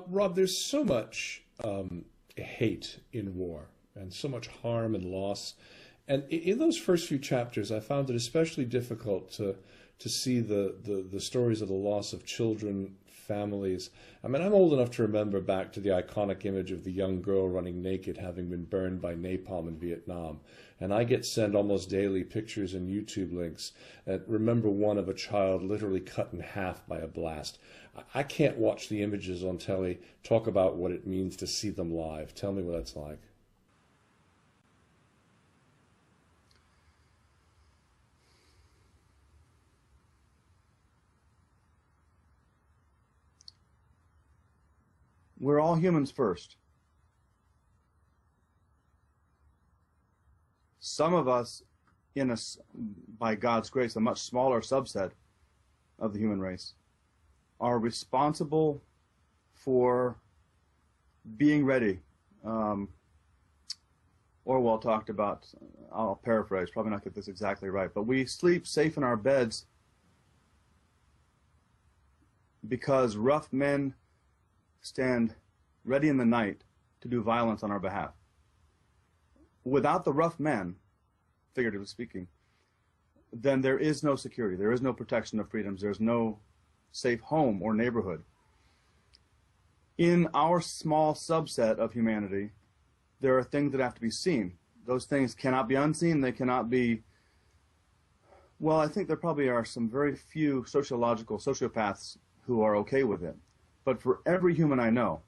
Rob, there's so much hate in war and so much harm and loss. And in those first few chapters, I found it especially difficult to see the stories of the loss of children, families. I mean, I'm old enough to remember back to the iconic image of the young girl running naked having been burned by napalm in Vietnam. And I get sent almost daily pictures and YouTube links. Remember one of a child literally cut in half by a blast. I can't watch the images on telly, talk about what it means to see them live. Tell me what it's like. We're all humans first. Some of us, by God's grace, a much smaller subset of the human race, are responsible for being ready. Orwell talked about, I'll paraphrase, probably not get this exactly right, but we sleep safe in our beds because rough men stand ready in the night to do violence on our behalf. Without the rough men, figuratively speaking, then there is no security, there is no protection of freedoms, there's no safe home or neighborhood. In our small subset of humanity, there are things that have to be seen. Those things cannot be unseen, they cannot be, well, I think there probably are some very few sociopaths who are okay with it. But for every human I know,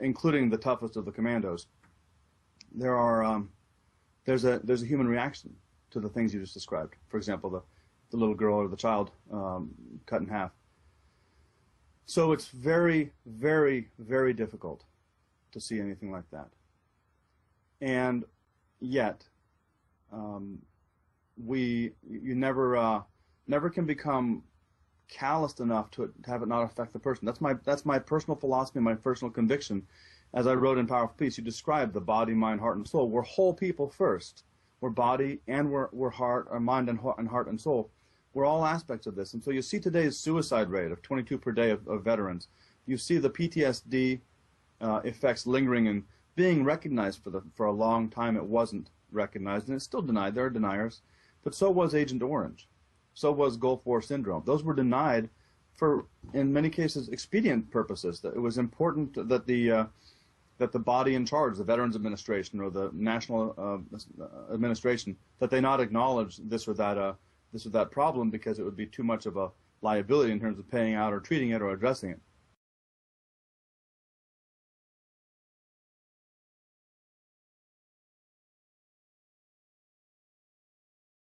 including the toughest of the commandos, there's a human reaction to the things you just described. For example, the little girl or the child cut in half. So it's very, very, very difficult to see anything like that. And yet, you never can become calloused enough to have it not affect the person. That's my personal philosophy, my personal conviction. As I wrote in Powerful Peace, you described the body, mind, heart, and soul. We're whole people first. We're body and we're heart, our mind and heart and soul. We're all aspects of this. And so you see today's suicide rate of 22 per day of veterans. You see the PTSD effects lingering and being recognized for a long time. It wasn't recognized, and it's still denied. There are deniers. But so was Agent Orange. So was Gulf War syndrome. Those were denied for, in many cases, expedient purposes. That it was important that the body in charge, the Veterans Administration or the National Administration, that they not acknowledge this or that problem because it would be too much of a liability in terms of paying out or treating it or addressing it.